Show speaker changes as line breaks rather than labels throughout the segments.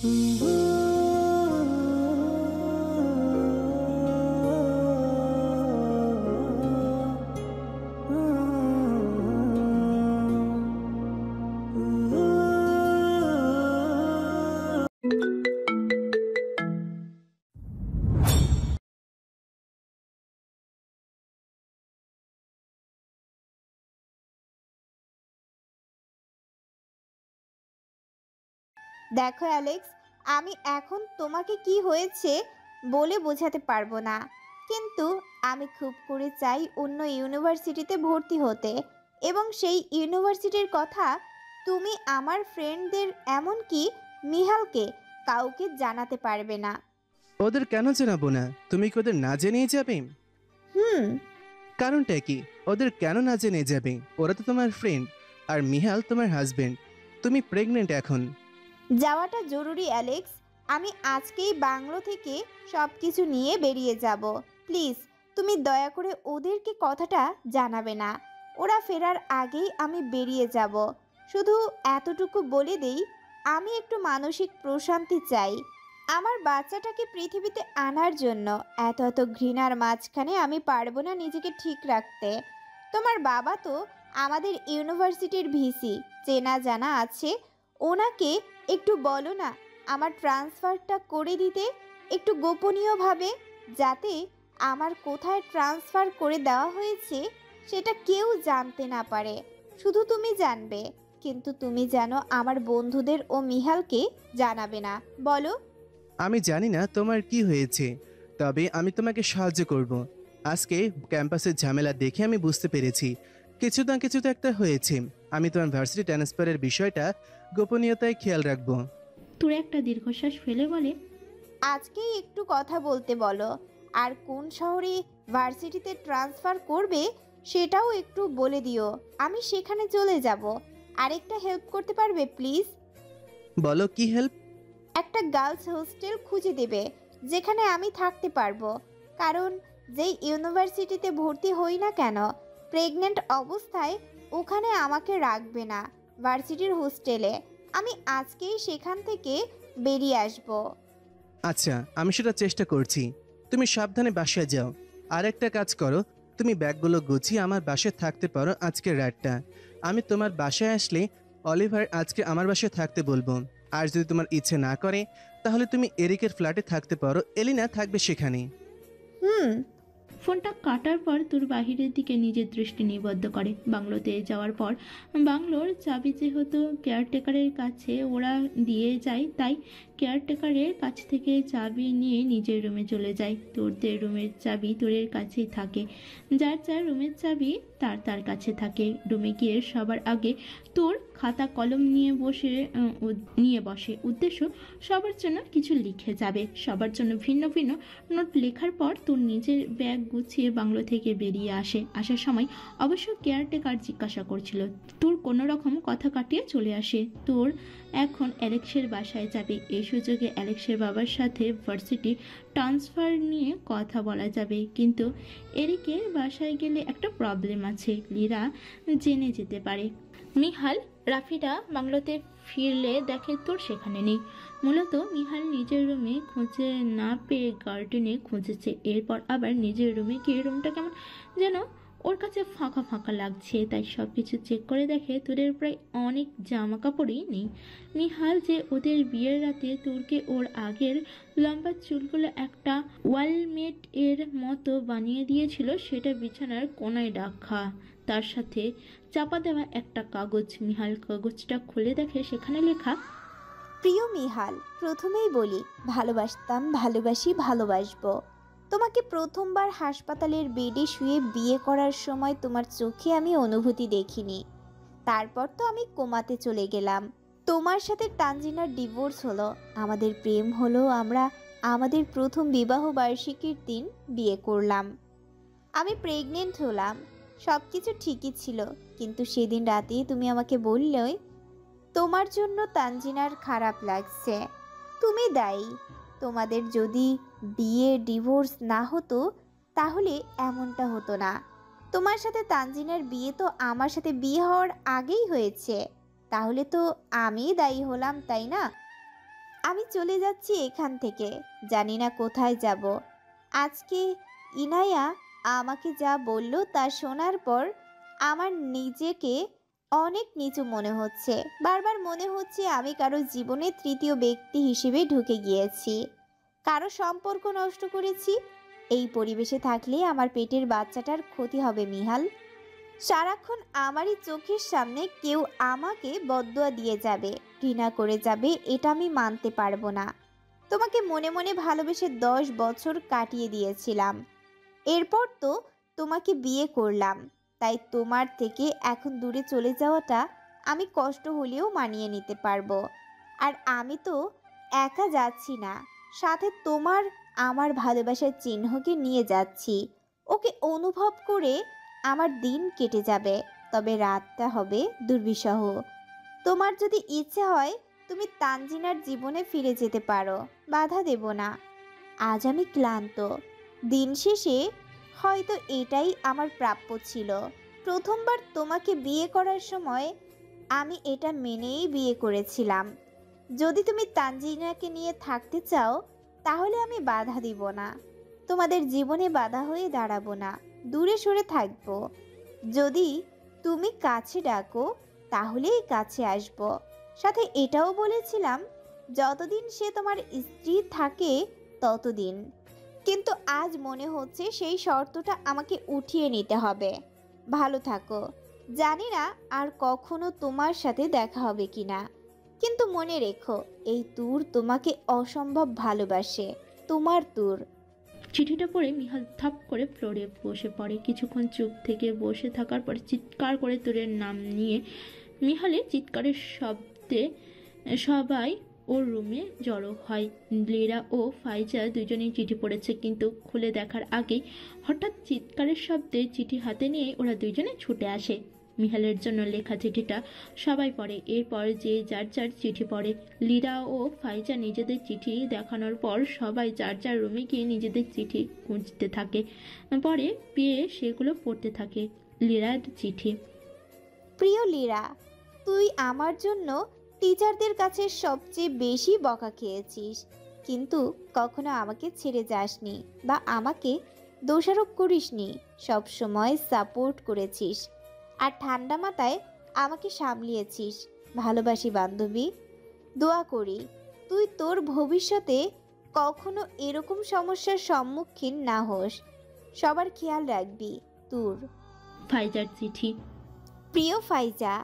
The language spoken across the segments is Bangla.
দেখো অ্যালেক্স, আমি এখন তোমাকে কি হয়েছে বলে বোঝাতে পারবো না, কিন্তু আমি খুব করে চাই অন্য ইউনিভার্সিটিতে ভর্তি হতে, এবং সেই ইউনিভার্সিটির কথা তুমি আমার ফ্রেন্ডদের, এমনকি মিহালকে, কাউকে জানাতে পারবে না।
ওদের কেন জানাবো না? তুমি কি ওদের না জেনেই যাবে?
হুম।
কারণটা কি? ওদের কেন না জেনে যাবে? ওরা তো তোমার ফ্রেন্ড, আর মিহাল তোমার হাজবেন্ড। তুমি প্রেগনেন্ট এখন।
যাওয়াটা জরুরি অ্যালেক্স। আমি আজকেই বাংলো থেকে সব কিছু নিয়ে বেরিয়ে যাব। প্লিজ, তুমি দয়া করে ওদেরকে কথাটা জানাবে না। ওরা ফেরার আগেই আমি বেরিয়ে যাব। শুধু এতটুকু বলে দেই, আমি একটু মানসিক প্রশান্তি চাই। আমার বাচ্চাটাকে পৃথিবীতে আনার জন্য এত এত ঘৃণার মাঝখানে আমি পারবো না নিজেকে ঠিক রাখতে। তোমার বাবা তো আমাদের ইউনিভার্সিটির ভিসি, চেনা জানা আছে। ওনাকে একটু বলো না আমার ট্রান্সফারটা করে দিতে, একটু গোপনীয়ভাবে, যাতে আমার কোথায় ট্রান্সফার করে দেওয়া হয়েছে সেটা কেউ জানতে না পারে। শুধু তুমি জানবে, কিন্তু তুমি যেন আমার বন্ধুদের ও মিহালকে জানাবে না, বলো।
আমি জানি না তোমার কি হয়েছে, তবে আমি তোমাকে সাহায্য করব। আজকে ক্যাম্পাসের ঝামেলা দেখে আমি বুঝতে পেরেছি কিছু না কিছু তো একটা হয়েছে। আমি তোমার ভার্সিটি ট্রান্সফারের বিষয়টা গোপনীয়তায় খেয়াল রাখবো।
তোর একটা দীর্ঘশ্বাস ফেলে বলে,
আজকেই একটু কথা বলতে বলো, আর কোন শহরে ভার্সিটিতে ট্রান্সফার করবে সেটাও একটু বলে দিও, আমি সেখানে চলে যাব। আরেকটা হেল্প করতে পারবে প্লিজ?
বলো কি হেল্প?
একটা গার্লস হোস্টেল খুঁজে দেবে যেখানে আমি থাকতে পারবো, কারণ যেই ইউনিভার্সিটিতে ভর্তি হই না কেন, প্রেগনেন্ট অবস্থায় ওখানে আমাকে রাখবে না। ভার্সিটির হোস্টেলে আমি আজকেই সেখান থেকে বেরিয়ে আসবো।
আচ্ছা, আমি সেটা চেষ্টা করছি। তুমি সাবধানে বাসায় যাও। আর একটা কাজ করো, তুমি ব্যাগগুলো গুছিয়ে আমার বাসায় থাকতে পারো আজকের রাতটা। আমি তোমার বাসায় আসলে অলিভার আজকে আমার বাসায় থাকতে বলবো। আর যদি তোমার ইচ্ছে না করে, তাহলে তুমি এরিকের ফ্ল্যাটে থাকতে পারো, এলিনা থাকবে সেখানে।
হুম।
ফোনটা কাটার পর তোর বাহিরের দিকে নিজের দৃষ্টি নিবদ্ধ করে। বাংলোতে যাওয়ার পর বাংলোর চাবি যেহেতু কেয়ারটেকারের কাছে ওরা দিয়ে যায়, তাই কেয়ারটেকারের কাছ থেকে চাবি নিয়ে নিজের রুমে চলে যায়। তোরদের রুমের চাবি তোরের কাছেই থাকে, যার যার রুমের চাবি তার তার কাছে থাকে। রুমে গিয়ে সবার আগে তোর খাতা কলম নিয়ে বসে। উদ্দেশ্য সবার জন্য কিছু লিখে যাবে, সবার জন্য ভিন্ন ভিন্ন নোট লেখার পর তোর নিজের ব্যাগ গুছিয়ে বাংলো থেকে বেরিয়ে আসার সময় অবশ্য কেয়ারটেকার জিজ্ঞাসা করছিল, তোর কোনো রকম কথা কাটিয়ে চলে আসে। তোর এখন অ্যালেক্সের বাসায় যাবে, এই সুযোগে অ্যালেক্সের বাবার সাথে ভার্সিটি ট্রান্সফার নিয়ে কথা বলা যাবে। কিন্তু এরিকের বাসায় গেলে একটা প্রবলেম আছে, লিরা জেনে যেতে পারে। মিহাল রাফিরা বাংলোতে ফিরলে দেখে তোর সেখানে নেই। মূলত মিহাল নিজের রুমে খুঁজে না পেয়ে গার্ডেনে খুঁজেছে। এরপর আবার নিজের রুমে গিয়ে রুমটা কেমন যেন ওর কাছে ফাঁকা ফাঁকা লাগছে, তাই সব কিছু চেক করে দেখে তোদের প্রায় অনেক জামা কাপড়ই নেই। মিহাল যে ওদের বিয়ের রাতে তোরকে ওর আগের লম্বা চুলগুলো একটা ওয়ালমেট এর মতো বানিয়ে দিয়েছিল, সেটা বিছানার কোনায় রাখা, তার সাথে চাপা দেওয়া একটা কাগজ। মিহাল কাগজটা খুলে দেখে সেখানে লেখা,
প্রিয় মিহাল, প্রথমেই বলি ভালোবাসতাম, ভালোবাসি, ভালোবাসবো। তোমাকে প্রথমবার হাসপাতালের বেডে শুয়ে বিয়ে করার সময় তোমার চোখে আমি অনুভূতি দেখিনি। তারপর তো আমি কোমাতে চলে গেলাম। তোমার সাথে তানজিনার ডিভোর্স হলো, আমাদের প্রেম হলো, আমরা আমাদের প্রথম বিবাহ বার্ষিকীর দিন বিয়ে করলাম। আমি প্রেগনেন্ট হলাম, সব কিছু ঠিকই ছিল, কিন্তু সেদিন রাতেই তুমি আমাকে বললে তোমার জন্য তানজিনার খারাপ লাগছে, তুমি দায়ী। তোমাদের যদি বিয়ে ডিভোর্স না হতো তাহলে এমনটা হতো না। তোমার সাথে তানজিনার বিয়ে তো আমার সাথে বিয়ে হওয়ার আগেই হয়েছে, তাহলে তো আমিই দায়ী হলাম, তাই না? আমি চলে যাচ্ছি এখান থেকে, জানি না কোথায় যাব। আজকে ইনায়া আমাকে যা বলল তা শোনার পর আমার নিজেকে অনেক নিচু মনে হচ্ছে। বারবার মনে হচ্ছে আমি কারো জীবনে তৃতীয় ব্যক্তি হিসেবে ঢুকে গিয়েছি, কারো সম্পর্ক নষ্ট করেছি। এই পরিবেশে থাকলে আমার পেটের বাচ্চাটার ক্ষতি হবে মিহাল। সারাক্ষণ আমারই চোখের সামনে কেউ আমাকে বদদোয়া দিয়ে যাবে, ঘৃণা করে যাবে, এটা আমি মানতে পারবো না। তোমাকে মনে মনে ভালোবেসে 10 বছর কাটিয়ে দিয়েছিলাম। এরপর তো তোমাকে বিয়ে করলাম, তাই তোমার থেকে এখন দূরে চলে যাওয়াটা আমি কষ্ট হলেও মানিয়ে নিতে পারবো। আর আমি তো একা যাচ্ছি না, সাথে তোমার আমার ভালোবাসার চিহ্নকে নিয়ে যাচ্ছি। ওকে অনুভব করে আমার দিন কেটে যাবে, তবে রাতটা হবে দুর্বিষহ। তোমার যদি ইচ্ছে হয় তুমি তানজিনার জীবনে ফিরে যেতে পারো, বাধা দেব না। আজ আমি ক্লান্ত। দিন শেষে হয়তো এটাই আমার প্রাপ্য ছিল। প্রথমবার তোমাকে বিয়ে করার সময় আমি এটা মেনেই বিয়ে করেছিলাম। যদি তুমি তানজিনাকে নিয়ে থাকতে চাও তাহলে আমি বাধা দিব না। তোমাদের জীবনে বাধা হয়ে দাঁড়াবো না, দূরে সরে থাকবো। যদি তুমি কাছে ডাকো তাহলেই কাছে আসব। সাথে এটাও বলেছিলাম যতদিন সে তোমার স্ত্রী থাকে ততদিন। কিন্তু আজ মনে হচ্ছে সেই শর্তটা আমাকে উঠিয়ে নিতে হবে। ভালো থাকো। জানি না আর কখনো তোমার সাথে দেখা হবে কিনা, কিন্তু মনে রেখো এই তুর তোমাকে অসম্ভব ভালোবাসে। তোমার তুর।
চিঠিটা পড়ে মিহাল থাপ করে ফ্লোরে বসে পড়ে। কিছুক্ষণ চুপ থেকে বসে থাকার পর চিৎকার করে তুরের নাম নিয়ে মিহালের চিৎকারের শব্দে সবাই ওর রুমে জড়ো হয়। লীরা ও ফাইজা দুজনেই চিঠি পড়েছে, কিন্তু খুলে দেখার আগেই হঠাৎ চিৎকারের শব্দে চিঠি হাতে নিয়ে ওরা দুজনে ছুটে আসে। মিহালের জন্য লেখা চিঠিটা সবাই পড়ে। এরপর যে যার যার চিঠি পড়ে। লীরা ও ফাইজা নিজেদের চিঠি দেখানোর পর সবাই যার যার রুমে গিয়ে নিজেদের চিঠি খুঁজতে থাকে। পরে পেয়ে সেগুলো পড়তে থাকে। লীরার চিঠি।
প্রিয় লীরা, তুই আমার জন্য টিচারদের কাছে সবচেয়ে বেশি বকা খেয়েছিস, কিন্তু কখনো আমাকে ছেড়ে যাসনি বা আমাকে দোষারোপ করিসনি। সব সময় সাপোর্ট করেছিস আর ঠান্ডা মাথায় আমাকে সামলিয়েছিস। ভালোবাসি বান্ধবী। দোয়া করি তুই তোর ভবিষ্যতে কখনো এরকম সমস্যার সম্মুখীন না হোস। সবার খেয়াল রাখবি। তুর।
ফাইজার চিঠি।
প্রিয় ফাইজা,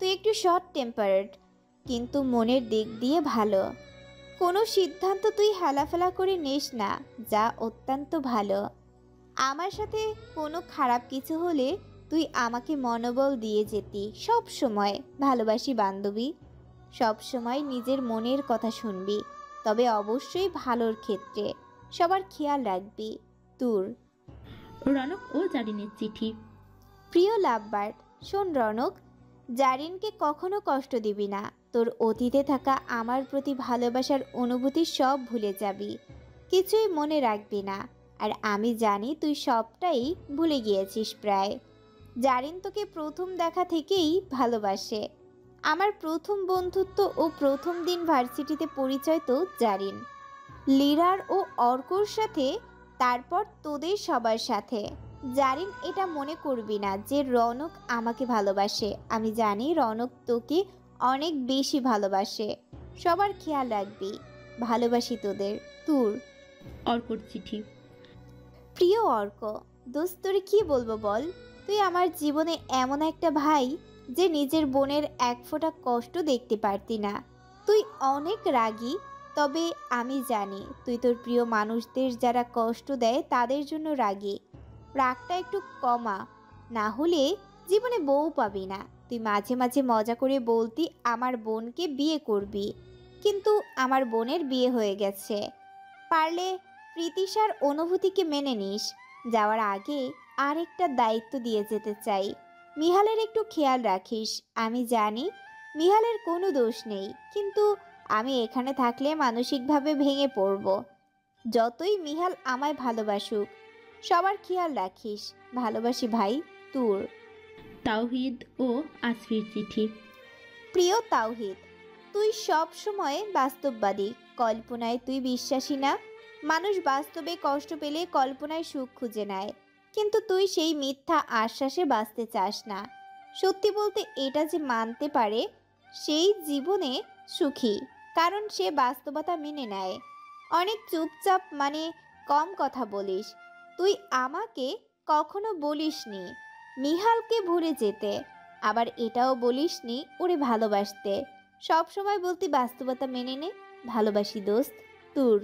তুই একটু শর্ট টেম্পারড, কিন্তু মনের দিক দিয়ে ভালো। কোনো সিদ্ধান্ত তুই হেলাফেলা করে নিস না, যা অত্যন্ত ভালো। আমার সাথে কোনো খারাপ কিছু হলে তুই আমাকে মনোবল দিয়ে যেতি সব সময়। ভালোবাসি বান্ধবী। সব সময় নিজের মনের কথা শুনবি, তবে অবশ্যই ভালোর ক্ষেত্রে। সবার খেয়াল রাখবি। তুর।
রনক ও জারিনের চিঠি।
প্রিয় লাভবার্ড, শোন রনক, জারিনকে কখনো কষ্ট দিবি না। তোর অতীতে থাকা আমার প্রতি ভালোবাসার অনুভূতি সব ভুলে যাবি, কিছুই মনে রাখবি না। আর আমি জানি তুই সবটাই ভুলে গিয়েছিস প্রায়। জারিন তোকে প্রথম দেখা থেকেই ভালোবাসে। আমার প্রথম বন্ধুত্ব ও প্রথম দিন ভার্সিটিতে পরিচয় তো জারিন, লীরার ও অর্কর সাথে, তারপর তোদের সবার সাথে। জারিন এটা মনে করবি না যে রনক আমাকে ভালোবাসে। আমি জানি রনক তোকে অনেক বেশি ভালোবাসে। সবার খেয়াল রাখবি। ভালোবাসি তোদের। তুর।
অর্কর চিঠি।
প্রিয় অর্ক, দোস্ত তোরে কি বলবো বল। তুই আমার জীবনে এমন একটা ভাই যে নিজের বোনের এক ফোঁটা কষ্ট দেখতে পারতি না। তুই অনেক রাগী, তবে আমি জানি তুই তোর প্রিয় মানুষদের যারা কষ্ট দেয় তাদের জন্য রাগী। রাগটা একটু কমা, না হলে জীবনে বউ পাবি না। তুই মাঝে মাঝে মজা করে বলতি আমার বোনকে বিয়ে করবি, কিন্তু আমার বোনের বিয়ে হয়ে গেছে। পারলে প্রীতিশার অনুভূতিকে মেনে নিস। যাওয়ার আগে আরেকটা দায়িত্ব দিয়ে যেতে চাই। মিহালের একটু খেয়াল রাখিস। আমি জানি মিহালের কোনো দোষ নেই, কিন্তু আমি এখানে থাকলে মানসিকভাবে ভেঙে পড়ব। যতই মিহাল আমায় ভালোবাসুক, সবার খেয়াল রাখিস। ভালোবাসি ভাই। তুর।
তাওহিদ ও আসফির চিঠি।
প্রিয় তাওহিদ, তুই সব সময় বাস্তববাদী, কল্পনায় তুই বিশ্বাসী না। মানুষ বাস্তবে কষ্ট পেলে কল্পনায় সুখ খুঁজে নেয়, কিন্তু তুই সেই মিথ্যা আশ্বাসে বাঁচতে চাস না। সত্যি বলতে এটা যে মানতে পারে সেই জীবনে সুখী, কারণ সে বাস্তবতা মেনে নেয়। অনেক চুপচাপ মানে কম কথা বলিস। তুই আমাকে কখনো বলিসনি মিহালকে ভুলে যেতে, আবার এটাও বলিসনি ওরে ভালোবাসতে। সব সময় বলতি বাস্তবতা মেনে নে। ভালোবাসি দোস্ত, তোর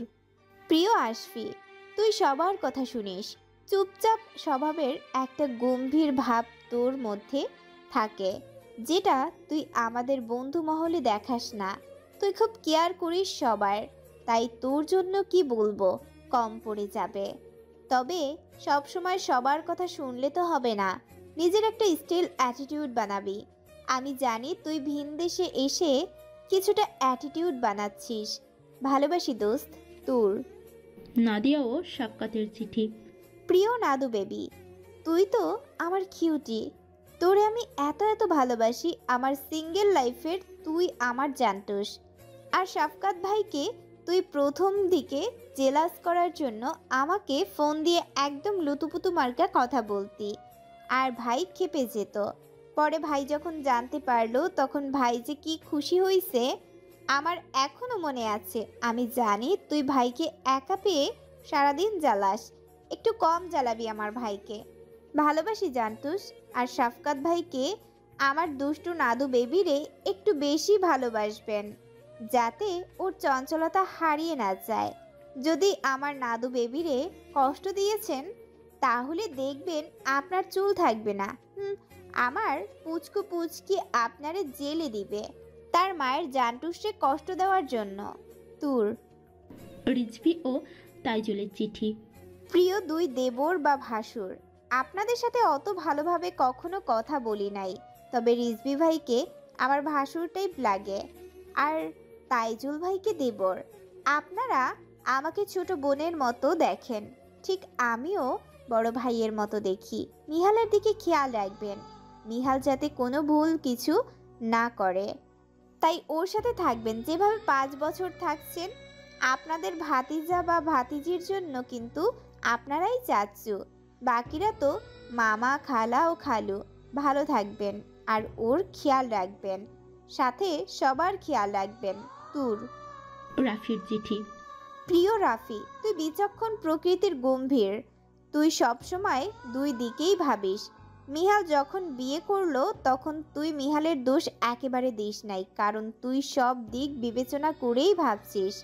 প্রিয় আশফি। তুই সবার কথা শুনিস, চুপচাপ স্বভাবের একটা গম্ভীর ভাব তোর মধ্যে থাকে, যেটা তুই আমাদের বন্ধু মহলে দেখাস না। তুই খুব কেয়ার করিস সবার, তাই তোর জন্য কি বলবো কম পড়ে যাবে। তবে সব সময় সবার কথা শুনলে তো হবে না, নিজের একটা স্টিল অ্যাটিটিউড বানাবি। আমি জানি তুই ভিন দেশে এসে কিছুটা অ্যাটিটিউড বানাচ্ছিস। ভালোবাসি দোস্ত, তোর
নাদিয়া ও সাক্কাতের চিঠি।
প্রিয় নাদু বেবি, তুই তো আমার কিউটি। তোরে আমি এত এত ভালোবাসি, আমার সিঙ্গেল লাইফের তুই আমার জানতোস। আর শাফকাত ভাইকে তুই প্রথম দিকে জেলাস করার জন্য আমাকে ফোন দিয়ে একদম লুতুপুতু মার্কা কথা বলতি, আর ভাই ক্ষেপে যেত। পরে ভাই যখন জানতে পারলো তখন ভাই যে কি খুশি হয়েছে আমার এখনো মনে আছে। আমি জানি তুই ভাইকে একা পেয়ে সারাদিন জ্বালাস, একটু কম জ্বালাবি আমার ভাইকে। ভালোবাসি জানতুস। আর শাফকাত ভাইকে আমার দুষ্টু নাদু বেবিরে একটু বেশি ভালোবাসবেন, যাতে ওর চঞ্চলতা হারিয়ে না যায়। যদি আমার নাদু বেবিরে কষ্ট দিয়েছেন তাহলে দেখবেন আপনার চুল থাকবে না। আমার পুচকু পুচকি আপনারে জেলে দিবে তার মায়ের জানটুসে কষ্ট দেওয়ার জন্য। তোর
রিজভি ও তাইজুলের চিঠি।
প্রিয় দুই দেবর বা ভাসুর, আপনাদের সাথে অত ভালোভাবে কখনো কথা বলি নাই, তবে রিজভি ভাইকে আমার ভাসুর টাইপ লাগে, আর তাইজুল ভাইকে দেবর। আপনারা আমাকে ছোট বোনের মতো দেখেন, ঠিক আমিও বড় ভাইয়ের মতো দেখি। মিহালের দিকে খেয়াল রাখবেন, মিহাল যাতে কোনো ভুল কিছু না করে, তাই ওর সাথে থাকবেন যেভাবে 5 বছর থাকছেন। আপনাদের ভাতিজা বা ভাতিজির জন্য কিন্তু আপনারাই চাচ্ছু, বাকিরা তো মামা খালা ও খালু। ভালো থাকবেন আর ওর খেয়াল রাখবেন, সাথে সবার খেয়াল রাখবেন। তোর
রাফির চিঠি।
প্রিয় রাফি, তুই বিচক্ষণ প্রকৃতির গম্ভীর। তুই সবসময় দুই দিকেই ভাবিস। মিহাল যখন বিয়ে করলো তখন তুই মিহালের দোষ একেবারে দিস নাই, কারণ তুই সব দিক বিবেচনা করেই ভাবছিস।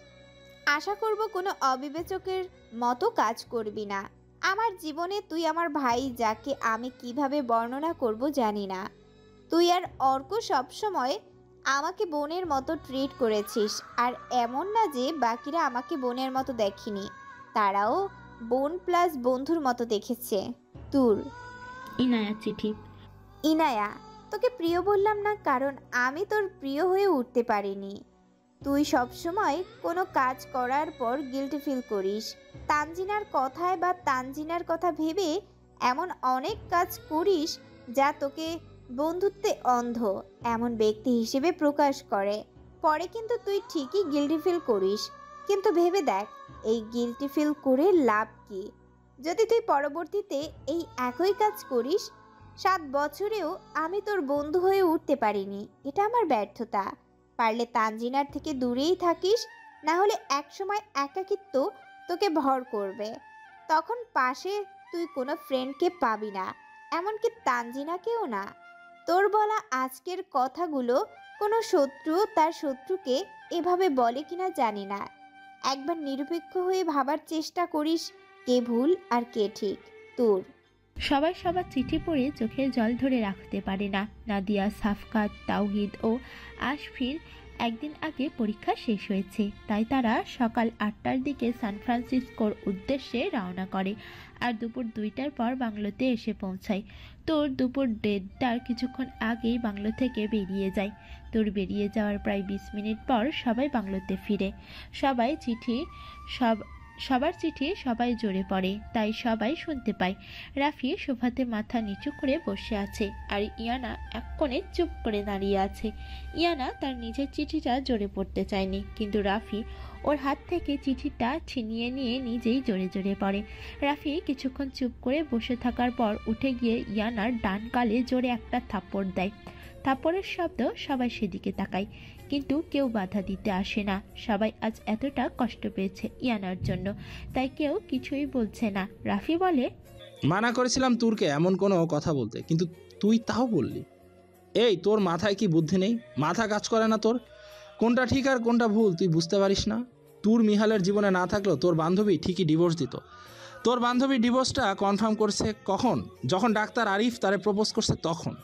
আশা করব কোনো অবিবেচকের মতো কাজ করবি না। আমার জীবনে তুই আমার ভাই, যাকে আমি কিভাবে বর্ণনা করব জানি না। তুই আর অর্ক সবসময় আমাকে বোনের মতো ট্রিট করেছিস, আর এমন না যে বাকিরা আমাকে বোনের মতো দেখেনি, তারাও বোন প্লাস বন্ধুর মতো দেখেছে। তোর
ইনায়ার চিঠি।
ইনায়া, তোকে প্রিয় বললাম না কারণ আমি তোর প্রিয় হয়ে উঠতে পারিনি। তুই সবসময় কোনো কাজ করার পর গিল্টি ফিল করিস। তানজিনার কথায় বা তানজিনার কথা ভেবে এমন অনেক কাজ করিস যা তোকে বন্ধুত্বে অন্ধ এমন ব্যক্তি হিসেবে প্রকাশ করে। পরে কিন্তু তুই ঠিকই গিল্টি ফিল করিস, কিন্তু ভেবে দেখ এই গিল্টি ফিল করে লাভ কি যদি তুই পরবর্তীতে এই একই কাজ করিস। 7 বছরেও আমি তোর বন্ধু হয়ে উঠতে পারিনি, এটা আমার ব্যর্থতা। পারলে তানজিনার থেকে দূরেই থাকিস, না হলে একসময় একাকিত্ব তোকে ভর করবে। তখন পাশে তুই কোনো ফ্রেন্ডকে পাবি না, এমনকি তানজিনাকেও না। তোর বলা আজকের কথাগুলো কোনো শত্রু তার শত্রুকে এভাবে বলে কিনা জানি না। একবার নিরপেক্ষ হয়ে ভাবার চেষ্টা করিস কে ভুল আর কে ঠিক। তোর
সবাই সবার চিঠি পড়ে চোখের জল ধরে রাখতে পারে না। নাদিয়া, সাফকাত, তাওহিদ ও আশফির একদিন আগে পরীক্ষা শেষ হয়েছে, তাই তারা সকাল 8টার দিকে সান ফ্রান্সিসকোর উদ্দেশ্যে রওনা করে আর দুপুর 2টার পর বাংলোতে এসে পৌঁছায়। তোর দুপুর 1:30টার কিছুক্ষণ আগেই বাংলো থেকে বেরিয়ে যায়। তোর বেরিয়ে যাওয়ার প্রায় 20 মিনিট পর সবাই বাংলোতে ফিরে। সবার চিঠি সবাই জোরে পড়ে, তাই সবাই শুনতে পায়। রাফি সোফাতে মাথা নিচু করে বসে আছে, আর ইয়ানা এক কোণে চুপ করে দাঁড়িয়ে আছে। ইয়ানা তার নিজের চিঠিটা জোরে পড়তে চায়নি, কিন্তু রাফি ওর হাত থেকে চিঠিটা ছিনিয়ে নিয়ে নিজেই জোরে জোরে পড়ে। রাফি কিছুক্ষণ চুপ করে বসে থাকার পর উঠে গিয়ে ইয়ানার ডান গালে জোরে একটা থাপ্পড় দেয়। থাপ্পড়ের শব্দ সবাই সেদিকে তাকায়, কিন্তু কেউ বাধা দিতে আসে না। সবাই আজ এতটা কষ্ট পেয়েছে ইয়ানার জন্য, তাই কেউ কিছুই বলছে না। রাফি বলে,
মানা করেছিলাম তোরকে এমন কোনো কথা বলতে, কিন্তু তুই তাও বললি। এই তোর মাথায় কি বুদ্ধি নেই? মাথা কাজ করে না তোর? কোনটা ঠিক আর কোনটা ভুল তুই বুঝতে পারিস না? তোর মিহালের জীবনে না থাকলেও তোর বান্ধবী ঠিকই ডিভোর্স দিত। তোর বান্ধবী ডিভোর্সটা কনফার্ম করছে কখন? যখন ডাক্তার আরিফ তারে প্রপোজ করছে তখন।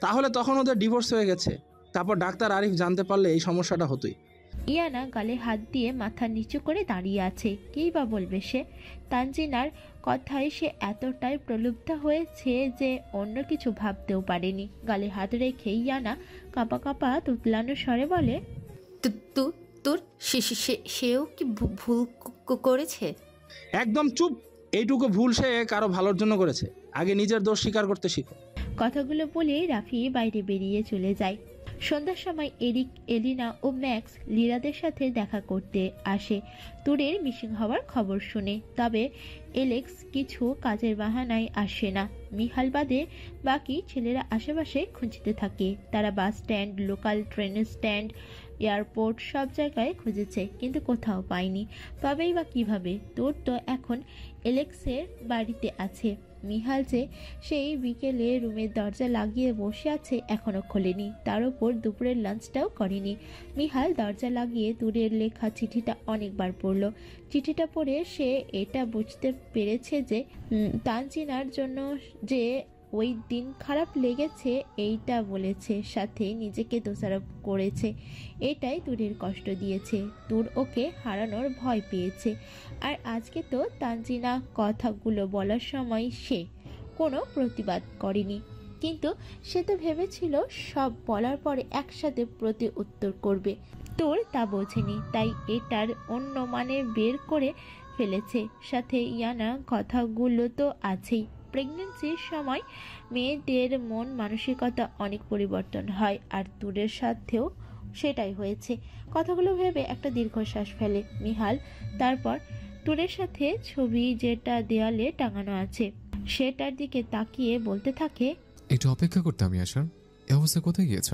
তাহলে তখন ওদের ডিভোর্স হয়ে গেছে। তারপর ডাক্তার আরিফ জানতে পারলে এই সমস্যাটা হতোই।
ইয়ানা গালে হাত দিয়ে মাথা নিচু করে দাঁড়িয়ে আছে। কেই বা বলবে সে? তানজিনার কথায় সে এতটাই প্রলুব্ধ হয়েছে যে অন্য কিছু ভাবতেও পারেনি। গালে হাত রেখে ইয়ানা কাঁপা কাঁপা তুতলানো স্বরে বলে,
তোর সেও কি ভুল করেছে?
একদম চুপ। এইটুকু ভুল সে কারো ভালোর জন্য করেছে। আগে নিজের দোষ স্বীকার করতে শিখো।
কথাগুলো বলে রাফি বাইরে বেরিয়ে চলে যায়। সন্ধ্যার সময় এরিক, এলিনা ও ম্যাক্স লিরাদের সাথে দেখা করতে আসে তুরের মিসিং হওয়ার খবর শুনে। তবে এলেক্স কিছু কাজের বাহানায় আসে না। মিহাল বাদে বাকি ছেলেরা আশেপাশে খুঁজতে থাকে। তারা বাস স্ট্যান্ড, লোকাল ট্রেনের স্ট্যান্ড, এয়ারপোর্ট সব জায়গায় খুঁজেছে, কিন্তু কোথাও পায়নি। পাবেই বা কিভাবে? তোর তো এখন এলেক্সের বাড়িতে আছে। মিহাল যে সেই বিকেলে রুমের দরজা লাগিয়ে বসে আছে, এখনো খোলেনি। তার উপর দুপুরের লাঞ্চটাও করেনি। মিহাল দরজা লাগিয়ে দূরের লেখা চিঠিটা অনেকবার পড়ল। চিঠিটা পড়ে সে এটা বুঝতে পেরেছে যে তানজিনার জন্য যে ওই দিন খারাপ লেগেছে এইটা বলেছে, সাথে নিজেকে দোষারোপ করেছে। এটাই তুরের কষ্ট দিয়েছে। তুর ওকে হারানোর ভয় পেয়েছে। আর আজকে তো তানজিনা কথাগুলো বলার সময় সে কোনো প্রতিবাদ করেনি, কিন্তু সে তো ভেবেছিল সব বলার পরে একসাথে প্রতি উত্তর করবে। তোর তা বোঝেনি, তাই এটার অন্য মানে বের করে ফেলেছে। সাথে ইয়ানা কথাগুলো তো আছেই। প্রেগনেন্সির সময় মেয়েদের মন মানসিকতা অনেক পরিবর্তন হয়, আর তুরের সাথেও সেটাই হয়েছে। কথাগুলো ভেবে একটা দীর্ঘশ্বাস ফেলে মিহাল। তারপর তুরের সাথে ছবি যেটা দেয়ালে টাঙানো আছে সেটার দিকে তাকিয়ে বলতে থাকে,
একটু অপেক্ষা করতে আমি আসার। এ অবস্থা কোথায় গিয়েছ?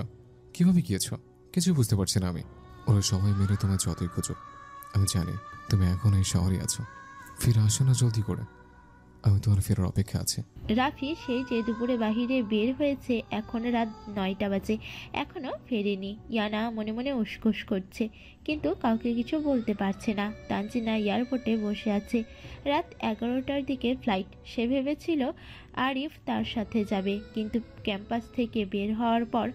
কিভাবে গিয়েছ? কিছুই বুঝতে পারছি না আমি। ওরা সবাই মিলে তোমার যতই খোঁজো, আমি জানি তুমি এখন এই শহরে আছো। ফিরে আসো না জলদি করে, আমি তোমার ফেরার অপেক্ষা আছে।
রাফি সেই যে দুপুরে বাহিরে বের হয়েছে, এখন রাত 9টা বাজে, এখনো ফেরেনি। ইয়ানা মনে মনে উসখুস করছে, কিন্তু কাউকে কিছু বলতে পারছে না। তানজিনা এয়ারপোর্টে বসে আছে। রাত 11টার দিকে ফ্লাইট। সে ভেবেছিল আরিফ তার সাথে যাবে, কিন্তু ক্যাম্পাস থেকে বের হওয়ার পর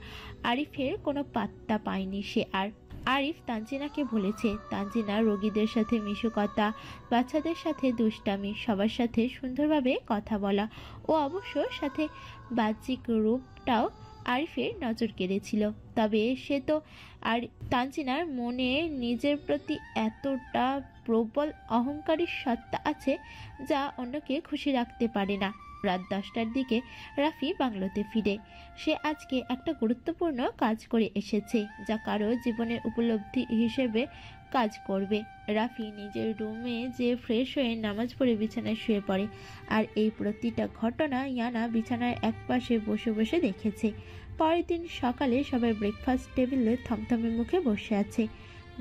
আরিফের কোনো পাত্তা পায়নি সে আর। আরিফ তানজিনাকে বলেছে তানজিনা রোগীদের সাথে মিশুকতা, বাচ্চাদের সাথে দুষ্টামি, সবার সাথে সুন্দরভাবে কথা বলা ও অবশ্য সাথে বাহ্যিক রূপটাও আরিফের নজর কেড়েছিল। তবে সে তো আর তানজিনার মনে নিজের প্রতি এতটা প্রবল অহংকারী সত্তা আছে যা অন্যকে খুশি রাখতে পারে না। রাত 10টার দিকে রাফি বাংলোতে ফিরে। সে আজকে একটা গুরুত্বপূর্ণ কাজ করে এসেছে, যা কারো জীবনের উপলব্ধি হিসেবে কাজ করবে। রাফি নিজের রুমে যে ফ্রেশ হয়ে নামাজ পড়ে বিছানায় শুয়ে পড়ে, আর এই প্রতিটা ঘটনা ইয়ানা বিছানার একপাশে বসে বসে দেখেছে। পরের দিন সকালে সবাই ব্রেকফাস্ট টেবিলে থমথমে মুখে বসে আছে।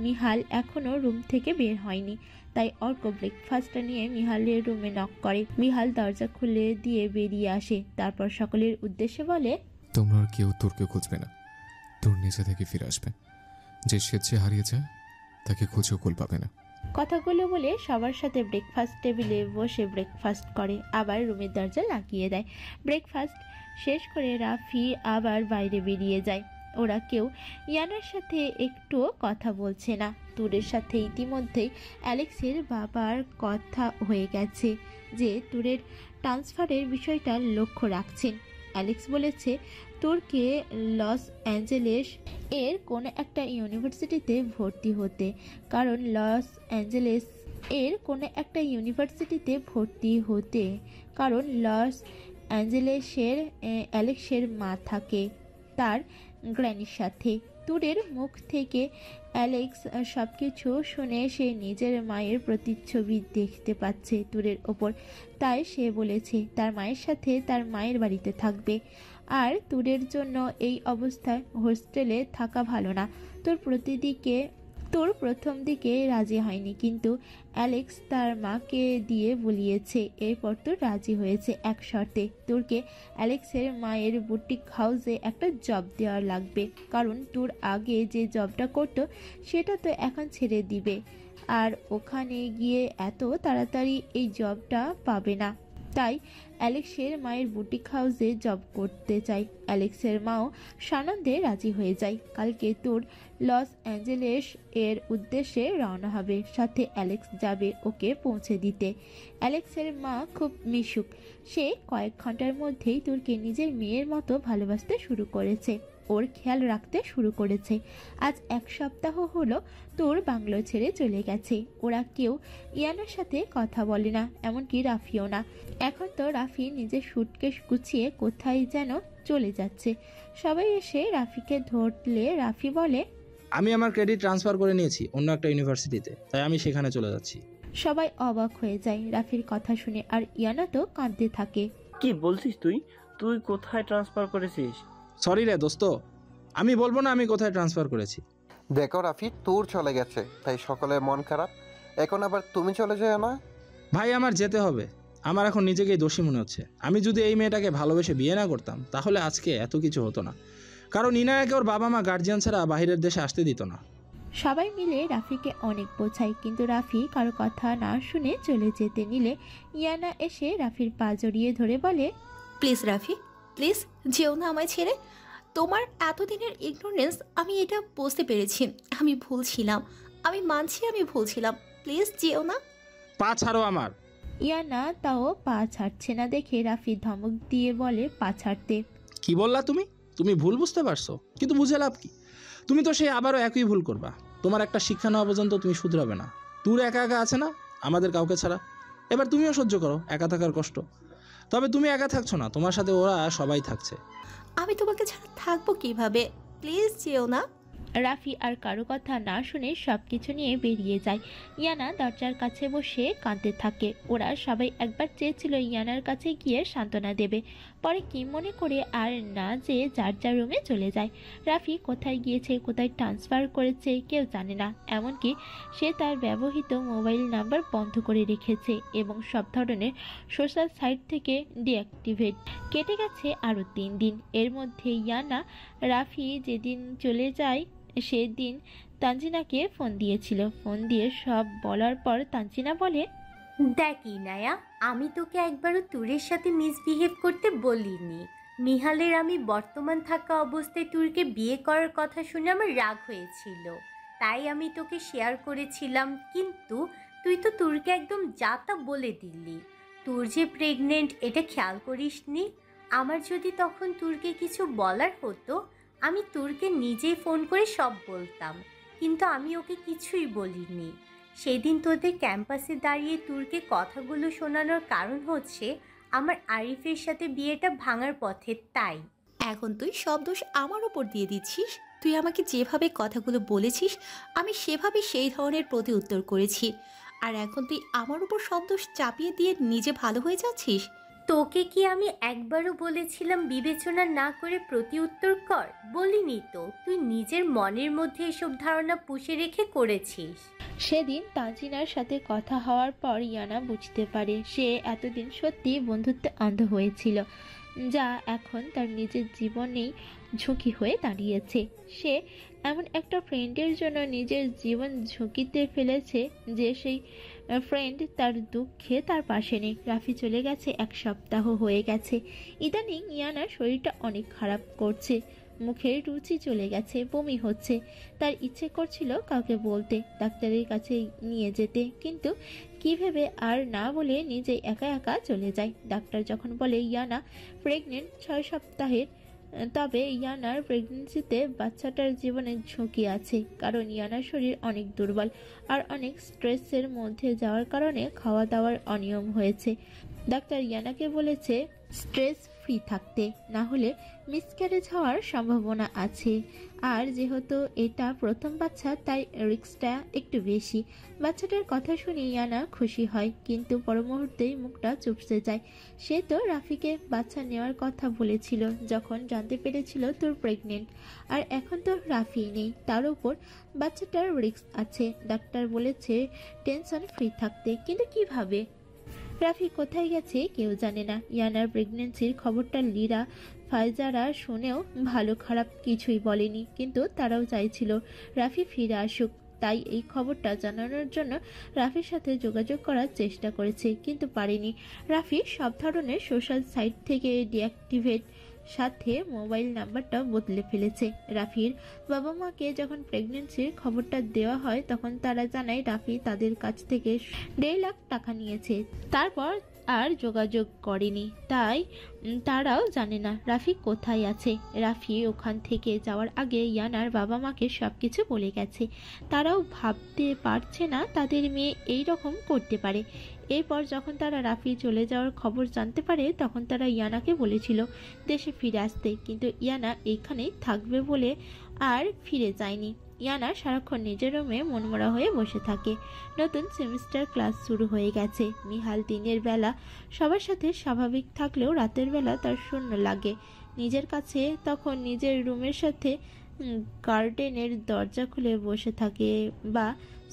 মিহাল এখনো রুম থেকে বের হয়নি, তাই অর্ক ব্রেকফাস্টটা নিয়ে মিহালের রুমে নক করে। মিহাল দরজা খুলে দিয়ে বেরিয়ে আসে। তারপর সকলের উদ্দেশ্যে বলে,
তোমরা আর কেউ তোরকে খুঁজবে না। তোর নিজে থেকে ফিরে আসবে। যে স্বেচ্ছায় হারিয়ে যায় তাকে খুঁজেও কুল পাবে না।
কথাগুলো বলে সবার সাথে ব্রেকফাস্ট টেবিলে বসে ব্রেকফাস্ট করে, আবার রুমের দরজা লাগিয়ে দেয়। ব্রেকফাস্ট শেষ করে রাফি আবার বাইরে বেরিয়ে যায়। ওরা কেউ ইয়ানার সাথে একটুও কথা বলছে না। তুরের সাথে ইতিমধ্যেই অ্যালেক্সের বাবার কথা হয়ে গেছে যে তুরের ট্রান্সফারের বিষয়টা লক্ষ্য রাখছেন। অ্যালেক্স বলেছে তুরকে লস অ্যাঞ্জেলেস এর কোনো একটা ইউনিভার্সিটিতে ভর্তি হতে, কারণ লস অ্যাঞ্জেলেস এর কোনো একটা ইউনিভার্সিটিতে ভর্তি হতে কারণ লস অ্যাঞ্জেলেসের অ্যালেক্সের মা থাকে তার গ্র্যানির সাথে। তুরের মুখ থেকে অ্যালেক্স সব কিছু শুনে সে নিজের মায়ের প্রতিচ্ছবি দেখতে পাচ্ছে তুরের ওপর, তাই সে বলেছে তার মায়ের সাথে তার মায়ের বাড়িতে থাকবে। আর তুরের জন্য এই অবস্থায় হোস্টেলে থাকা ভালো না। তোর প্রথম দিকে রাজি হয়নি, কিন্তু অ্যালেক্স তার মাকে দিয়ে বলিয়েছে, এরপর তোর রাজি হয়েছে এক শর্তে, তোরকে অ্যালেক্সের মায়ের বুটিক হাউসে একটা জব দেওয়ার লাগবে, কারণ তোর আগে যে জবটা করতো সেটা তো এখন ছেড়ে দিবে, আর ওখানে গিয়ে এত তাড়াতাড়ি এই জবটা পাবে না। তাই অ্যালেক্সের মায়ের বুটিক হাউসে জব করতে চাই। অ্যালেক্সের মাও সানন্দে রাজি হয়ে যায়। কালকে তোর লস অ্যাঞ্জেলেস এর উদ্দেশ্যে রওনা হবে, সাথে অ্যালেক্স যাবে ওকে পৌঁছে দিতে। অ্যালেক্সের মা খুব মিশুক, সে কয়েক ঘন্টার মধ্যেই তোরকে নিজের মেয়ের মতো ভালোবাসতে শুরু করেছে, ওর খেয়াল রাখতে শুরু করেছে। আজ এক সপ্তাহ হলো তোর বাংলো ছেড়ে চলে গেছে। ওরা কেউ ইয়ানার সাথে কথা বলে না, এমনকি রাফিও না। এখন তো রাফি নিজের সুটকেস গুছিয়ে কোথায় যেন চলে যাচ্ছে। সবাই এসে রাফিকে ধরলে রাফি বলে,
আমি আমার ক্রেডিট ট্রান্সফার করে নিয়েছি অন্য একটা ইউনিভার্সিটিতে, তাই আমি সেখানে চলে যাচ্ছি।
সবাই অবাক হয়ে যায় রাফির কথা শুনে, আর ইয়ানা তো কাঁদতে থাকে।
কি বলছিস তুই? তুই কোথায় ট্রান্সফার করেছিস?
সরি রে দোস্ত, আমি বলবো না আমি কোথায় ট্রান্সফার করেছি।
দেখো রাফি, তোর চলে গেছে তাই সকলের মন খারাপ, এখন আবার তুমি চলে যাও না?
ভাই আমার যেতে হবে, আমার এখন নিজেকেই দোষী মনে হচ্ছে। আমি যদি এই মেয়েটাকে ভালোবেসে বিয়ে না করতাম তাহলে আজকে এত কিছু হতো না, কারণ ইনায়াকে ওর বাবা মা গার্জিয়ান ছাড়া বাইরের দেশে আসতে দিত না।
সবাই মিলে রাফিকে অনেক বোঝায়, কিন্তু রাফি কারো কথা না শুনে চলে যেতে নিলে ইয়ানা এসে রাফির পা জড়িয়ে ধরে বলে,
প্লিজ রাফি, প্লিজ যেও না আমায় ছেড়ে। তোমার এতদিনের ইগনোরেন্স আমি এটা বুঝতে পেরেছি, আমি ভুল ছিলাম, আমি মানছি আমি ভুল ছিলাম, প্লিজ যেও না।
পা ছাড়ো আমার।
ইয়ানা তাও পা ছাড়ছে না দেখে রাফি ধমক দিয়ে বলে পা ছাড়তে।
কি বললা তুমি? তুমি ভুল বুঝতে পারছো, কিন্তু বুঝে লাভ কি? তুমি তো সেই আবারও একই ভুল করবা। তোমার একটা শিক্ষা নেওয়া পর্যন্ত তুমি শুধরাবে না। তোর একা একা আছে না আমাদের কাউকে ছাড়া, এবার তুমিও সহ্য করো একা থাকার কষ্ট। তবে তুমি একা থাকছো না, তোমার সাথে ওরা সবাই থাকছে।
আমি তোমাকে ছাড়া থাকবো কিভাবে? প্লিজ যেও না।
রাফি আর কারো কথা না শুনে সবকিছু নিয়ে বেরিয়ে যায়। ইয়ানা দরজার কাছে বসে কাঁদতে থাকে। ওরা সবাই একবার চেয়েছিল ইয়ানার কাছে গিয়ে সান্ত্বনা দেবে, পরে কি মনে করে আর না যে যার যার রুমে চলে যায়। রাফি কোথায় গিয়েছে, কোথায় ট্রান্সফার করেছে কেউ জানে না, এমনকি সে তার ব্যবহৃত মোবাইল নাম্বার বন্ধ করে রেখেছে এবং সব ধরনের সোশ্যাল সাইট থেকে ডিঅ্যাক্টিভেট। কেটে গেছে আরও 3 দিন। এর মধ্যে ইয়ানা রাফি যেদিন চলে যায় সেদিন তানজিনাকে ফোন দিয়েছিল। ফোন দিয়ে সব বলার পর তানজিনা বলে,
দেখ ইনায়া, আমি তোকে একবারও তুরের সাথে মিসবিহেভ করতে বলিনি। নিহালের আমি বর্তমান থাকা অবস্থায় তুরকে বিয়ে করার কথা শুনে আমার রাগ হয়েছিল, তাই আমি তোকে শেয়ার করেছিলাম, কিন্তু তুই তো তুরকে একদম যা তা বলে দিলি। তুর যে প্রেগনেন্ট এটা খেয়াল করিসনি। আমার যদি তখন তুরকে কিছু বলার হতো আমি তুরকে নিজেই ফোন করে সব বলতাম, কিন্তু আমি ওকে কিছুই বলিনি। সেদিন তোদের ক্যাম্পাসে দাঁড়িয়ে তুরকে কথাগুলো শোনানোর কারণ হচ্ছে আমার আরিফের সাথে বিয়েটা ভাঙার পথে, তাই।
এখন তুই সব দোষ আমার ওপর দিয়ে দিচ্ছিস। তুই আমাকে যেভাবে কথাগুলো বলেছিস আমি সেভাবে সেই ধরনের প্রতি উত্তর করেছি, আর এখন তুই আমার উপর সব দোষ চাপিয়ে দিয়ে নিজে ভালো হয়ে যাচ্ছিস।
তোকে কি আমি একবারও বলেছিলাম বিবেচনা না করে প্রতি উত্তর কর? বলিনি তো, তুই নিজের মনের মধ্যে এসব ধারণা পুষে রেখে করেছিস।
সেদিন তানজিনার সাথে কথা হওয়ার পর ইয়ানা বুঝতে পারে সে এতদিন সত্যি বন্ধুত্বে অন্ধ হয়েছিল, যা এখন তার নিজের জীবনেই ঝুঁকি হয়ে দাঁড়িয়েছে। সে এমন একটা ফ্রেন্ডের জন্য নিজের জীবন ঝুঁকিতে ফেলেছে যে সেই ফ্রেন্ড তার দুঃখে তার পাশে নেই। রাফি চলে গেছে 1 সপ্তাহ হয়ে গেছে। ইদানিং ইয়ানার শরীরটা অনেক খারাপ করছে, মুখের রুচি চলে গেছে, বমি হচ্ছে। তার ইচ্ছে করছিল কাউকে বলতে, ডাক্তারের কাছে নিয়ে যেতে, কিন্তু কি ভেবে আর না বলে নিজে একা একা চলে যায়। ডাক্তার যখন বলে ইয়ানা প্রেগনেন্ট 6 সপ্তাহের, তবে ইয়ানার প্রেগনেন্সিতে বাচ্চাটার জীবনে ঝুঁকি আছে, কারণ ইয়ানার শরীর অনেক দুর্বল আর অনেক স্ট্রেসের মধ্যে যাওয়ার কারণে খাওয়া দাওয়ার অনিয়ম হয়েছে। ডাক্তার ইয়ানাকে বলেছে স্ট্রেস ফ্রি থাকতে, না হলে মিসক্যারেজ হওয়ার সম্ভাবনা আছে। আর যেহেতু এটা প্রথম বাচ্চা তাই রিস্কটা একটু বেশি। বাচ্চাটার কথা শুনে ইয়ানা খুশি হয়, কিন্তু পর মুহূর্তেই মুখটা চুপসে যায়। সে তো রাফিকে বাচ্চা নেওয়ার কথা বলেছিল যখন জানতে পেরেছিল তোর প্রেগনেন্ট, আর এখন তো রাফি নেই, তার উপর বাচ্চাটার রিস্ক আছে। ডাক্তার বলেছে টেনশন ফ্রি থাকতে, কিন্তু কিভাবে? রাফি কোথায় গেছে কেউ জানে না। ইয়ানার প্রেগনেন্সির খবরটা লীরা ফায়জারা শুনেও ভালো খারাপ কিছুই বলেনি, কিন্তু তারাও চাইছিল রাফি ফিরে আসুক। তাই এই খবরটা জানানোর জন্য রাফির সাথে যোগাযোগ করার চেষ্টা করেছে, কিন্তু পারেনি। রাফি সব ধরনের সোশ্যাল সাইট থেকে ডিঅ্যাক্টিভেট, সাথে মোবাইল নাম্বারটা বদলে ফেলেছে। রাফির বাবা মাকে যখন প্রেগনেন্সির খবরটা দেওয়া হয় তখন তারা জানায় রাফি তাদের কাছ থেকে 1.5 লাখ টাকা নিয়েছে, তারপর আর যোগাযোগ করেনি। তাই তারাও জানে না রাফি কোথায় আছে। রাফি ওখান থেকে যাওয়ার আগে ইয়ানার বাবা মাকে সবকিছু বলে গেছে। তারাও ভাবতে পারছে না তাদের মেয়ে এই রকম করতে পারে। এরপর যখন তারা রাফি চলে যাওয়ার খবর জানতে পারে তখন তারা ইয়ানাকে বলেছিল দেশে ফিরে আসতে, কিন্তু ইয়ানা এইখানেই থাকবে বলে আর ফিরে যায়নি। ইয়ানা সারাক্ষণ নিজের রুমে মনমরা হয়ে বসে থাকে। নতুন সেমিস্টার ক্লাস শুরু হয়ে গেছে। মিহাল দিনের বেলা সবার সাথে স্বাভাবিক থাকলেও রাতের বেলা তার শূন্য লাগে। নিজের কাছে তখন নিজের রুমের সাথে গার্ডেনের দরজা খুলে বসে থাকে বা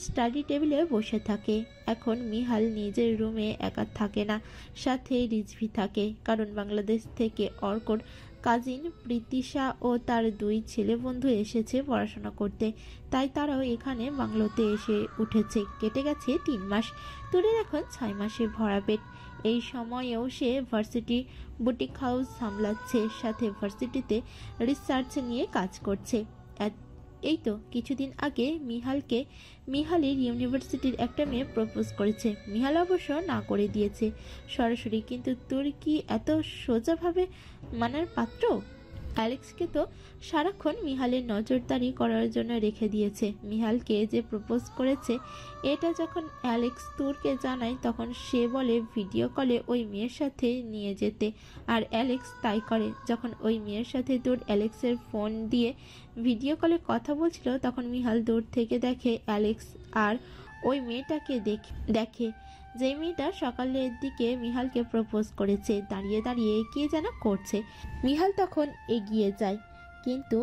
স্টাডি টেবিলে বসে থাকে। এখন মিহাল নিজের রুমে একা থাকে না, সাথে রিজভি থাকে, কারণ বাংলাদেশ থেকে অর্কর কাজিন প্রীতিশা ও তার 2 ছেলে বন্ধু এসেছে পড়াশোনা করতে, তাই তারাও এখানে বাংলোতে এসে উঠেছে। কেটে গেছে 3 মাস। তোরের এখন 6 মাসে ভরা পেট। এই সময়েও সে ভার্সিটি বুটিক হাউস সামলাচ্ছে, সাথে ভার্সিটিতে রিসার্চ নিয়ে কাজ করছে। এই তো কিছুদিন আগে মিহালের ইউনিভার্সিটির একটা মেয়ে প্রপোজ করেছে। মিহাল অবশ্য না করে দিয়েছে সরাসরি, কিন্তু তোর কি এত সোজাভাবে মানার পাত্র? অ্যালেক্সকে তো সারাক্ষণ মিহালের নজরদারি করার জন্য রেখে দিয়েছে। মিহালকে যে প্রপোজ করেছে এটা যখন অ্যালেক্স তুরকে জানায় তখন সে বলে ভিডিও কলে ওই মেয়ের সাথে নিয়ে যেতে, আর অ্যালেক্স তাই করে। যখন ওই মেয়ের সাথে তুর অ্যালেক্সের ফোন দিয়ে ভিডিও কলে কথা বলছিল তখন মিহাল দূর থেকে দেখে অ্যালেক্স আর ওই মেয়েটাকে দেখে যে মেয়েটা সকালের দিকে মিহালকে প্রপোজ করেছে। দাঁড়িয়ে দাঁড়িয়ে কে যেন করছে। মিহাল তখন এগিয়ে যায়, কিন্তু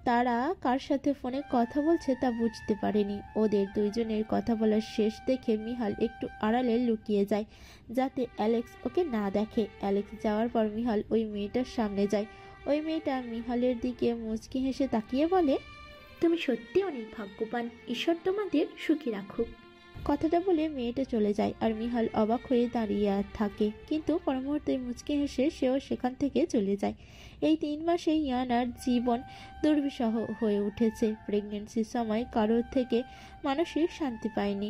তারা কার সাথে ফোনে কথা বলছে তা বুঝতে পারেনি। ওদের 2 জনের কথা বলার শেষ দেখে মিহাল একটু আড়ালে লুকিয়ে যায় যাতে অ্যালেক্স ওকে না দেখে। অ্যালেক্স যাওয়ার পর মিহাল ওই মেয়েটার সামনে যায়। ওই মেয়েটা মিহালের দিকে মুচকি হেসে তাকিয়ে বলে, তুমি সত্যি অনেক ভাগ্যবান, ঈশ্বর তোমাদের সুখী রাখুক। কথাটা বলে মেয়েটা চলে যায় আর মিহাল অবাক হয়ে দাঁড়িয়ে থাকে, কিন্তু পর মুহূর্তে মুচকি হেসে সেও সেখান থেকে চলে যায়। এই 3 মাসে ইয়ানার জীবন দুর্বিষহ হয়ে উঠেছে। প্রেগনেন্সির সময় কারোর থেকে মানসিক শান্তি পায়নি।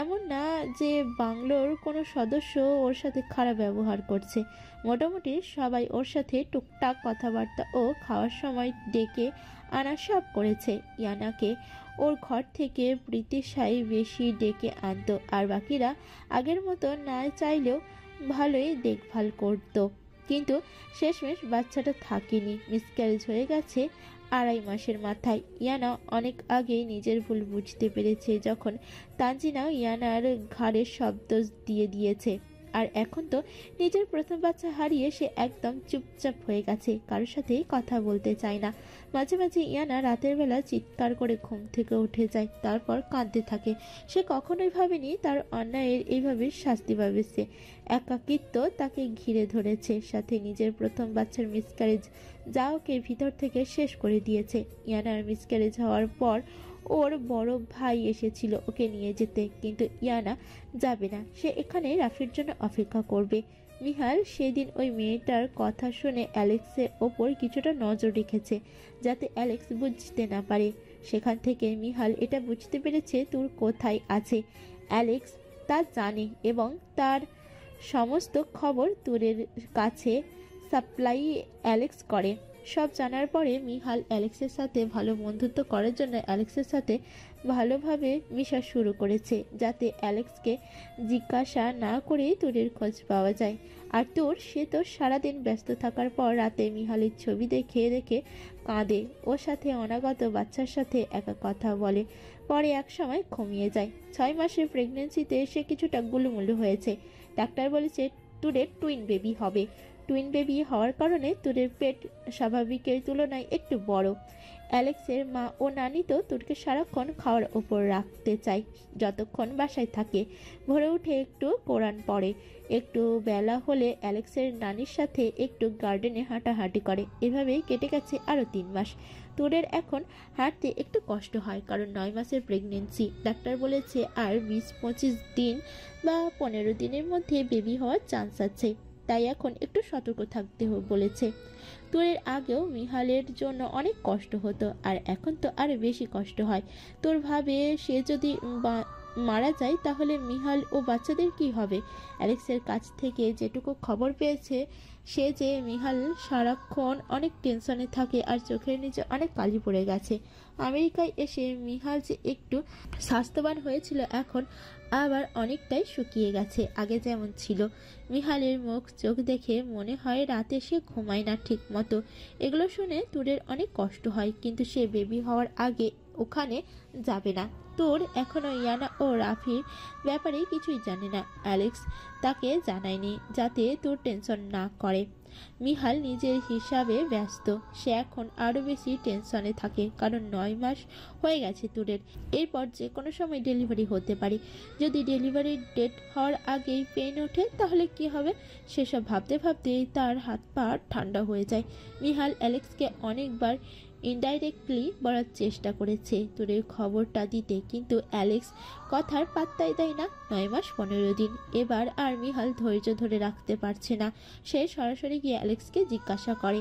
এমন না যে বাংলোর কোনো সদস্য ওর সাথে খারাপ ব্যবহার করছে, মোটামুটি সবাই ওর সাথে টুকটাক কথাবার্তা ও খাওয়ার সময় ডেকে আনা সব করেছে। ইয়ানাকে ওর ঘর থেকে প্রীতিশাই বেশি ডেকে আনতো, আর বাকিরা আগের মতো না চাইলেও ভালোই দেখভাল করত। কিন্তু শেষমেশ বাচ্চাটা থাকেনি, মিসক্যারেজ হয়ে গেছে 2.5 মাসের মাথায়। ইয়ানা অনেক আগেই নিজের ভুল বুঝতে পেরেছে যখন তানজিনা ইয়ানার ঘাড়ে শব্দ দিয়ে দিয়েছে। আর এখন তো নিজের প্রথম বাচ্চা হারিয়ে সে একদম চুপচাপ হয়ে গেছে, কারোর সাথে কথা বলতে চায় না। মাঝে মাঝে ইয়ানা রাতের বেলা চিৎকার করে ঘুম থেকে উঠে যায়, তারপর কাঁদতে থাকে। সে কখনোই ভাবেনি তার অন্যায়ের এইভাবে শাস্তি পাবে সে। একাকিত্ব তাকে ঘিরে ধরেছে, সাথে নিজের প্রথম বাচ্চার মিসক্যারেজ যা ওকে ভিতর থেকে শেষ করে দিয়েছে। ইয়ানার মিসক্যারেজ হওয়ার পর ওর বড় ভাই এসেছিল ওকে নিয়ে যেতে, কিন্তু ইয়ানা যাবে না, সে এখানে রাফির জন্য অপেক্ষা করবে। মিহাল সেদিন ওই মেয়েটার কথা শুনে অ্যালেক্সের ওপর কিছুটা নজর রেখেছে যাতে অ্যালেক্স বুঝতে না পারে। সেখান থেকে মিহাল এটা বুঝতে পেরেছে তোর কোথায় আছে। অ্যালেক্স তা জানে এবং তার সমস্ত খবর তোরের কাছে সাপ্লাই অ্যালেক্স করে। সব জানার পরে মিহাল অ্যালেক্সের সাথে ভালো বন্ধুত্ব করার জন্য অ্যালেক্সের সাথে ভালোভাবে মিশা শুরু করেছে, যাতে অ্যালেক্সকে জিজ্ঞাসা না করেই তুরের খোঁজ পাওয়া যায়। আর সে তো সারাদিন ব্যস্ত থাকার পর রাতে মিহালের ছবি দেখে দেখে কাঁদে, ওর সাথে অনাগত বাচ্চার সাথে একা কথা বলে, পরে এক সময় ঘুমিয়ে যায়। 6 মাসের প্রেগনেন্সিতে সে কিছুটা গুলুমুলু হয়েছে। ডাক্তার বলেছে তুরের টুইন বেবি হবে। টুইন বেবি হওয়ার কারণে তুরের পেট স্বাভাবিকের তুলনায় একটু বড়। অ্যালেক্সের মা ও নানি তো তুরকে সারাক্ষণ খাওয়ার ওপর রাখতে চায় যতক্ষণ বাসায় থাকে। ভোরে উঠে একটু কোরআন পড়ে, একটু বেলা হলে অ্যালেক্সের নানির সাথে একটু গার্ডেনে হাঁটাহাঁটি করে। এভাবেই কেটে গেছে আরও 3 মাস। তুরের এখন হাঁটতে একটু কষ্ট হয়, কারণ 9 মাসের প্রেগনেন্সি। ডাক্তার বলেছে আর 20-25 দিন বা 15 দিনের মধ্যে বেবি হওয়ার চান্স আছে, তাই এখন একটু সতর্ক থাকতে বলেছে। তোরের আগেও মিহালের জন্য অনেক কষ্ট হতো, আর এখন তো আরো বেশি কষ্ট হয়। তোর ভাবে সে যদি মারা যায় তাহলে মিহাল ও বাচ্চাদের কি হবে? অ্যালেক্সের কাছ থেকে যেটুকু খবর পেয়েছে সে যে মিহাল সারাক্ষণ অনেক টেনশনে থাকে আর চোখের নিচে অনেক কালি পড়ে গেছে। আমেরিকায় এসে মিহাল যে একটু স্বাস্থ্যবান হয়েছিল এখন আবার অনেকটাই শুকিয়ে গেছে, আগে যেমন ছিল। মিহালের মুখ চোখ দেখে মনে হয় রাতে সে ঘুমায় না ঠিক মতো। এগুলো শুনে তুরের অনেক কষ্ট হয়, কিন্তু সে বেবি হওয়ার আগে ওখানে যাবে না। তোর এখনো ইয়ানা ও রাফির ব্যাপারে কিছুই জানে না। অ্যালেক্স তাকে জানায়নি যাতে তোর টেনশন না করে। মিহাল নিজের হিসাবে ব্যস্ত, সে এখন আরো বেশি টেনশনে থাকে, কারণ 9 মাস হয়ে গেছে তুরের। এরপর যে কোনো সময় ডেলিভারি হতে পারে। যদি ডেলিভারির ডেট হওয়ার আগেই পেইন ওঠে তাহলে কি হবে? সেসব ভাবতে ভাবতেই তার হাত পা ঠান্ডা হয়ে যায়। মিহাল অ্যালেক্সকে অনেকবার ইনডাইরেক্টলি বলার চেষ্টা করেছে তোরের খবরটা দিতে, কিন্তু অ্যালেক্স কথার পাত্তাই দেয় না। 9 মাস 15 দিন, এবার আর মিহাল ধৈর্য ধরে রাখতে পারছে না। সে সরাসরি গিয়ে অ্যালেক্সকে জিজ্ঞাসা করে,